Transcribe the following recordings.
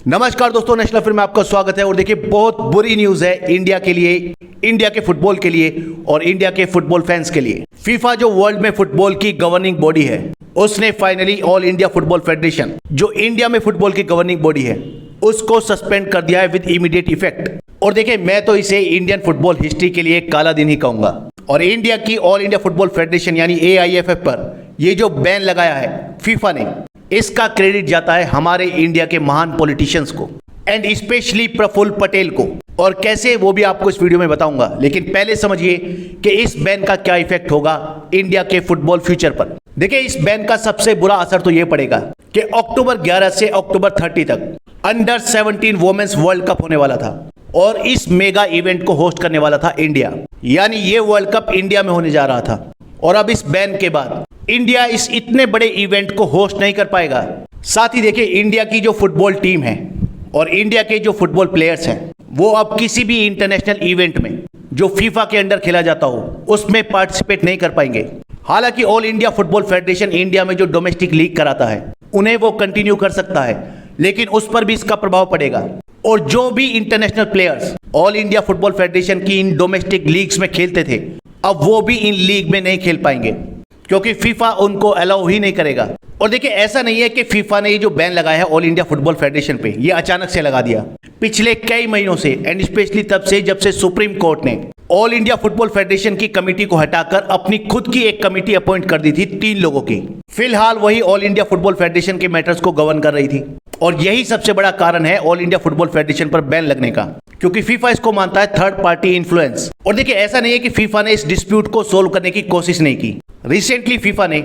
नमस्कार दोस्तों, national film में आपका स्वागत है। और देखिए, बहुत बुरी न्यूज है इंडिया के लिए, इंडिया के फुटबॉल के लिए और इंडिया के फुटबॉल फैंस के लिए। फीफा जो वर्ल्ड में फुटबॉल की गवर्निंग बॉडी है, उसने finally all India Football federation, जो इंडिया में फुटबॉल की गवर्निंग बॉडी है, उसको सस्पेंड कर दिया है विद इमीडिएट इफेक्ट। और देखिए, मैं तो इसे इंडियन फुटबॉल हिस्ट्री के लिए एक काला दिन ही कहूंगा। और इंडिया की ऑल इंडिया फुटबॉल फेडरेशन यानी AIFF पर ये जो बैन लगाया है फीफा ने, इसका क्रेडिट जाता है हमारे इंडिया के महान पॉलिटिशियंस को एंड स्पेशली प्रफुल्ल पटेल को। और कैसे, वो भी आपको इस वीडियो में बताऊंगा। लेकिन पहले समझिए कि इस बैन का क्या इफेक्ट होगा इंडिया के फुटबॉल फ्यूचर पर। देखिए, इस बैन का सबसे बुरा असर तो ये पड़ेगा कि अक्टूबर 11 से अक्टूबर 30 तक अंडर 17 वुमेन्स वर्ल्ड कप होने वाला था और इस मेगा इवेंट को होस्ट करने वाला था इंडिया। यानी ये वर्ल्ड कप इंडिया में होने जा रहा था। और अब इस बैन के बाद इंडिया इस इतने बड़े इवेंट को होस्ट नहीं कर पाएगा। साथ ही देखिए, इंडिया की जो फुटबॉल टीम है और इंडिया के जो फुटबॉल प्लेयर्स हैं, वो अब किसी भी इंटरनेशनल इवेंट में जो फीफा के अंडर खेला जाता हो उसमें पार्टिसिपेट नहीं कर पाएंगे। हालांकि all India Football federation India में जो डोमेस्टिक लीग कराता है उन्हें वो कंटिन्यू कर सकता है, लेकिन उस पर भी इसका प्रभाव पड़ेगा। और जो भी international players all India Football federation की इन डोमेस्टिक लीग्स में खेलते थे, अब वो भी इन लीग में नहीं खेल पाएंगे क्योंकि फीफा उनको अलाउ ही नहीं करेगा। और देखिए, ऐसा नहीं है कि फीफा ने ये जो बैन लगाया है ऑल इंडिया फुटबॉल फेडरेशन पे, ये अचानक से लगा दिया। पिछले कई महीनों से एंड स्पेशली तब से जब से सुप्रीम कोर्ट ने ऑल इंडिया फुटबॉल फेडरेशन की कमेटी को हटाकर अपनी खुद की एक कमेटी अपॉइंट कर दी थी 3 लोगों की। फिलहाल वही ऑल इंडिया फुटबॉल फेडरेशन के मैटर्स को गवर्न कर रही थी। और यही सबसे बड़ा कारण है ऑल इंडिया फुटबॉल फेडरेशन पर बैन लगने का, क्योंकि फीफा इसको मानता है थर्ड पार्टी इन्फ्लुएंस। और देखिए, ऐसा नहीं है कि फीफा ने इस डिस्प्यूट को सोल्व करने की कोशिश नहीं की। रिसेंटली फीफा ने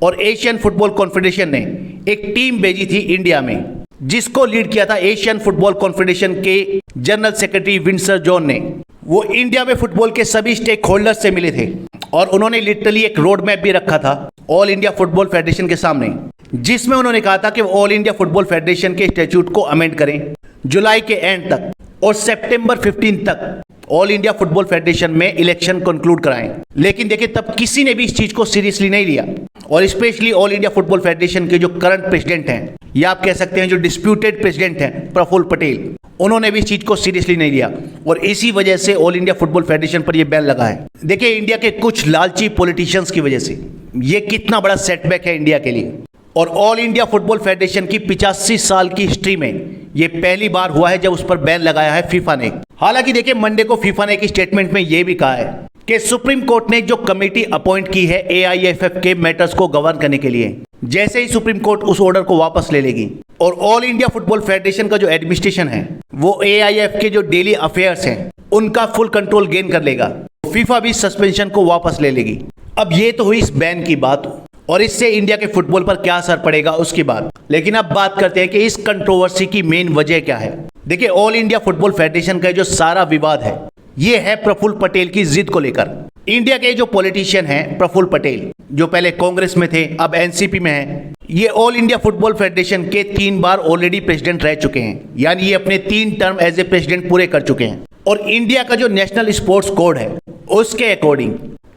और एशियन फुटबॉल कॉन्फेडरेशन ने एक टीम भेजी थी इंडिया में, जिसको लीड किया था एशियन फुटबॉल कॉन्फेडरेशन के जनरल सेक्रेटरी विंसर जॉन ने। वो इंडिया में फुटबॉल के सभी स्टेक होल्डर्स से मिले थे और उन्होंने लिटरली एक रोड मैप भी रखा था ऑल इंडिया फुटबॉल फेडरेशन के सामने, जिसमें उन्होंने कहा था कि वो ऑल इंडिया फुटबॉल फेडरेशन के स्टैट्यूट को अमेंड करें जुलाई के एंड तक और सितंबर 15 तक ऑल इंडिया फुटबॉल फेडरेशन में इलेक्शन कंक्लूड कराएं। लेकिन देखिए, तब किसी ने भी इस चीज को सीरियसली नहीं लिया। और specially all India Football Federation के जो करंट प्रेसिडेंट हैं, या आप कह सकते हैं जो डिस्प्यूटेड प्रेसिडेंट हैं, प्रफुल्ल पटेल, उन्होंने भी इस चीज को सीरियसली नहीं लिया और इसी वजह से ऑल इंडिया फुटबॉल फेडरेशन पर यह बैन लगा है। देखिए, इंडिया के कुछ लालची पॉलिटिशियंस की वजह से ये कितना बड़ा सेटबैक है इंडिया के लिए। और ऑल इंडिया फुटबॉल फेडरेशन की 85 साल की हिस्ट्री में ये पहली बार हुआ है जब उस पर बैन लगाया है फीफा ने। हालांकि देखिए, मंडे को फीफा ने एक स्टेटमेंट में यह भी कहा है कि सुप्रीम कोर्ट ने जो कमेटी अपॉइंट की है AIFF के मैटर्स को गवर्न करने के लिए, जैसे ही सुप्रीम कोर्ट उस ऑर्डर को वापस ले लेगी और ऑल इंडिया फुटबॉल फेडरेशन का जो एडमिनिस्ट्रेशन है वो AIFF के जो डेली अफेयर्स हैं उनका फुल कंट्रोल गेन कर लेगा, फीफा भी सस्पेंशन को वापस ले लेगी। अब ये तो हुई इस बैन की बात और इससे इंडिया के फुटबॉल पर क्या असर पड़ेगा उसकी बात। लेकिन अब बात करते हैं कि इस कंट्रोवर्सी की मेन वजह क्या है। देखिए, ऑल इंडिया फुटबॉल फेडरेशन का जो सारा विवाद है, ये है प्रफुल्ल पटेल की जिद को लेकर। इंडिया के जो पॉलिटिशियन हैं प्रफुल्ल पटेल, जो पहले कांग्रेस में थे अब NCP में हैं, ये ऑल इंडिया फुटबॉल फेडरेशन के 3 बार ऑलरेडी प्रेसिडेंट रह चुके हैं। यानी ये अपने 3 टर्म एज ए प्रेसिडेंट पूरे कर चुके हैं। और इंडिया का जो नेशनल स्पोर्ट्स कोड है, उसके अकॉर्डिंग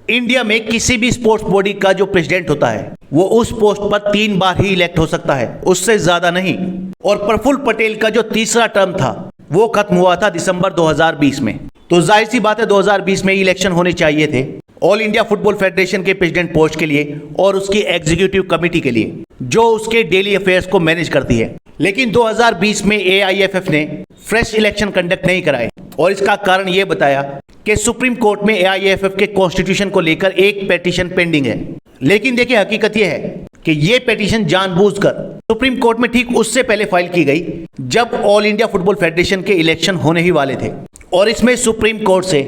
इंडिया में किसी भी स्पोर्ट्स बॉडी का जो प्रेसिडेंट होता है वो उस पोस्ट पर 3 बार ही इलेक्ट हो सकता है, उससे ज्यादा नहीं। और प्रफुल्ल पटेल का जो तीसरा टर्म था वो खत्म हुआ था दिसंबर 2020 में। तो जाहिर सी बात है 2020 में इलेक्शन होने चाहिए थे ऑल इंडिया फुटबॉल फेडरेशन के प्रेसिडेंट पोस्ट के लिए और उसकी एग्जीक्यूटिव कमेटी के लिए, जो उसके डेली अफेयर्स को मैनेज करती है। लेकिन 2020 में AIFF ने फ्रेश इलेक्शन कंडक्ट नहीं कराए और इसका कारण यह बताया कि सुप्रीम कोर्ट में AIFF के कॉन्स्टिट्यूशन को लेकर एक पेटिशन पेंडिंग है। लेकिन देखिए, हकीकत यह है कि यह पेटिशन जानबूझकर सुप्रीम कोर्ट में ठीक उससे पहले फाइल की गई जब ऑल इंडिया फुटबॉल फेडरेशन के इलेक्शन होने ही वाले थे। और इसमें सुप्रीम कोर्ट से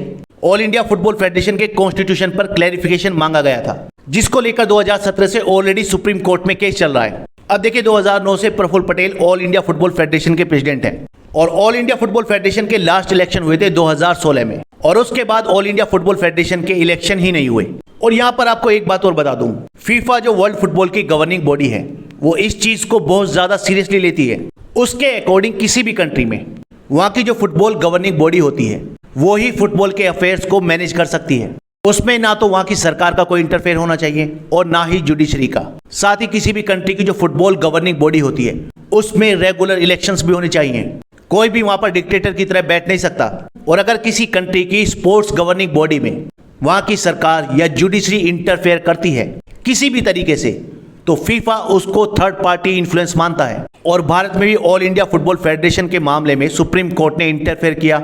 ऑल इंडिया फुटबॉल फेडरेशन के कॉन्स्टिट्यूशन पर क्लैरिफिकेशन मांगा गया था, जिसको लेकर 2017 से ऑलरेडी सुप्रीम कोर्ट में केस चल रहा है। अब देखिए, 2009 से Praful Patel All India Football Federation के प्रेसिडेंट हैं और ऑल इंडिया फुटबॉल फेडरेशन के लास्ट इलेक्शन हुए थे 2016 में और उसके बाद ऑल इंडिया फुटबॉल फेडरेशन के इलेक्शन ही नहीं हुए। और यहां पर आपको एक बात और बता दूं, फीफा जो वर्ल्ड फुटबॉल की गवर्निंग बॉडी है वो इस चीज को बहुत ज्यादा सीरियसली लेती है। उसके अकॉर्डिंग किसी भी कंट्री में वहां की जो फुटबॉल गवर्निंग बॉडी होती है वो ही फुटबॉल के अफेयर्स को मैनेज कर सकती है। उसमें ना तो वहां की सरकार का कोई इंटरफेयर होना चाहिए और ना ही जुडिशरी का। साथ ही किसी भी कंट्री की जो फुटबॉल गवर्निंग बॉडी होती है उसमें रेगुलर इलेक्शंस भी होने चाहिए। कोई भी वहां पर डिक्टेटर की तरह बैठ नहीं सकता। और अगर किसी कंट्री की स्पोर्ट्स गवर्निंग बॉडी में वहां की सरकार या जुडिशरी इंटरफेयर करती है किसी भी तरीके से, तो फीफा उसको थर्ड पार्टी इन्फ्लुएंस मानता है। और भारत में भी ऑल इंडिया फुटबॉल फेडरेशन के मामले में सुप्रीम कोर्ट ने इंटरफेयर किया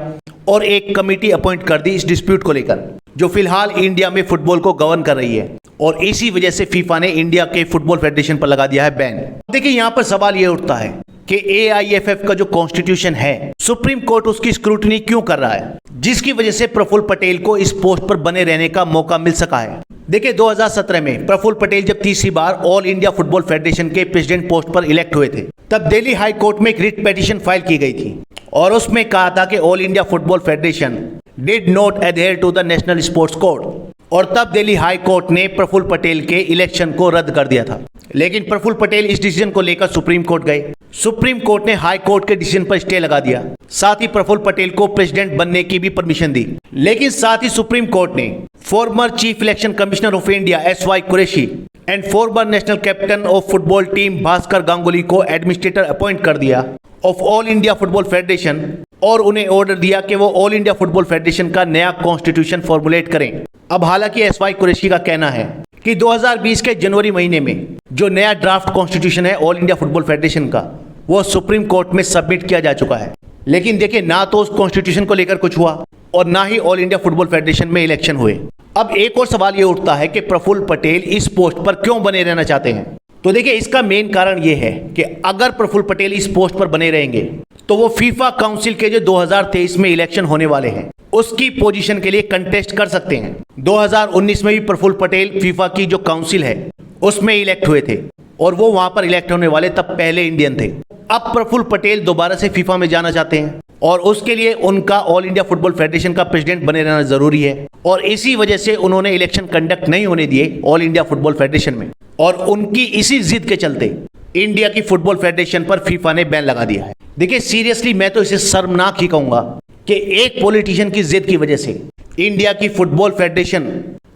और एक कमेटी अपॉइंट कर दी इस डिस्प्यूट को लेकर, जो फिलहाल इंडिया में फुटबॉल को गवर्न कर रही है। और इसी वजह से फीफा ने इंडिया के फुटबॉल फेडरेशन पर लगा दिया है बैन। देखिए, यहां पर सवाल यह उठता है कि AIFF का जो कॉन्स्टिट्यूशन है, सुप्रीम कोर्ट उसकी स्क्रूटनी क्यों कर रहा है, जिसकी वजह से प्रफुल्ल पटेल को इस पोस्ट पर बने रहने का मौका मिल सका है। देखिए, 2017 में प्रफुल्ल पटेल जब तीसरी बार ऑल इंडिया फुटबॉल फेडरेशन के प्रेसिडेंट पोस्ट पर इलेक्ट हुए थे, तब दिल्ली हाई कोर्ट में एक रिट पिटीशन फाइल की गई थी और उसमें कहा था कि All India Football Federation did not adhere to the National Sports Code. और तब दिल्ली हाई कोर्ट ने प्रफुल्ल पटेल के इलेक्शन को रद्द कर दिया था। लेकिन प्रफुल्ल पटेल इस डिसीजन को लेकर सुप्रीम कोर्ट गए। सुप्रीम कोर्ट ने हाई कोर्ट के डिसीजन पर स्टे लगा दिया, साथ ही प्रफुल्ल पटेल को प्रेसिडेंट बनने की भी परमिशन दी। लेकिन साथ ही सुप्रीम कोर्ट ने former chief election commissioner of India SY Qureshi and farmer national captain of football team Bhaskar Ganguly को एडमिनिस्ट्रेटर अपॉइंट कर दिया of all India Football federation और उन्हें ऑर्डर दिया कि वो ऑल इंडिया फुटबॉल फेडरेशन का नया कॉन्स्टिट्यूशन फॉर्मुलेट करें। अब हालांकि SY कुरैशी का कहना है कि 2020 के जनवरी महीने में जो नया ड्राफ्ट कॉन्स्टिट्यूशन है ऑल इंडिया फुटबॉल फेडरेशन का, वो सुप्रीम कोर्ट में सबमिट किया जा चुका है। लेकिन देखिए, ना तो उस कॉन्स्टिट्यूशन को लेकर कुछ हुआ और ना ही ऑल इंडिया फुटबॉल फेडरेशन में इलेक्शन हुए। अब एक और सवाल ये उठता है कि प्रफुल्ल पटेल इस पोस्ट पर क्यों बने रहना चाहते हैं। तो देखिए, इसका मेन कारण ये है कि अगर प्रफुल्ल पटेल इस पोस्ट पर बने रहेंगे तो वो फीफा काउंसिल के जो 2023 में इलेक्शन होने वाले हैं उसकी पोजीशन के लिए कंटेस्ट कर सकते हैं। 2019 में भी प्रफुल्ल पटेल फीफा की जो काउंसिल है उसमें इलेक्ट हुए थे और वो वहां पर इलेक्ट होने वाले तब पहले इंडियन थे। अब प्रफुल्ल पटेल दोबारा से फीफा में जाना चाहते हैं और उसके लिए उनका ऑल इंडिया फुटबॉल फेडरेशन का प्रेसिडेंट बने रहना जरूरी है। और इसी वजह से उन्होंने इलेक्शन कंडक्ट नहीं होने दिए ऑल इंडिया फुटबॉल फेडरेशन में। और उनकी इसी जिद के चलते इंडिया की फुटबॉल फेडरेशन पर फीफा ने बैन लगा दिया है। देखिए, सीरियसली मैं तो इसे शर्मनाक ही कहूंगा कि एक पॉलिटिशियन की जिद की वजह से इंडिया की फुटबॉल फेडरेशन,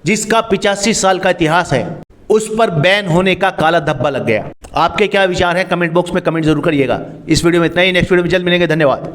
जिसका 85 साल का इतिहास है, उस पर बैन होने का काला धब्बा लग गया। आपके क्या विचार हैं? कमेंट बॉक्स में कमेंट जरूर करिएगा। इस वीडियो में इतना ही, नेक्स्ट वीडियो में जल्द मिलेंगे। धन्यवाद।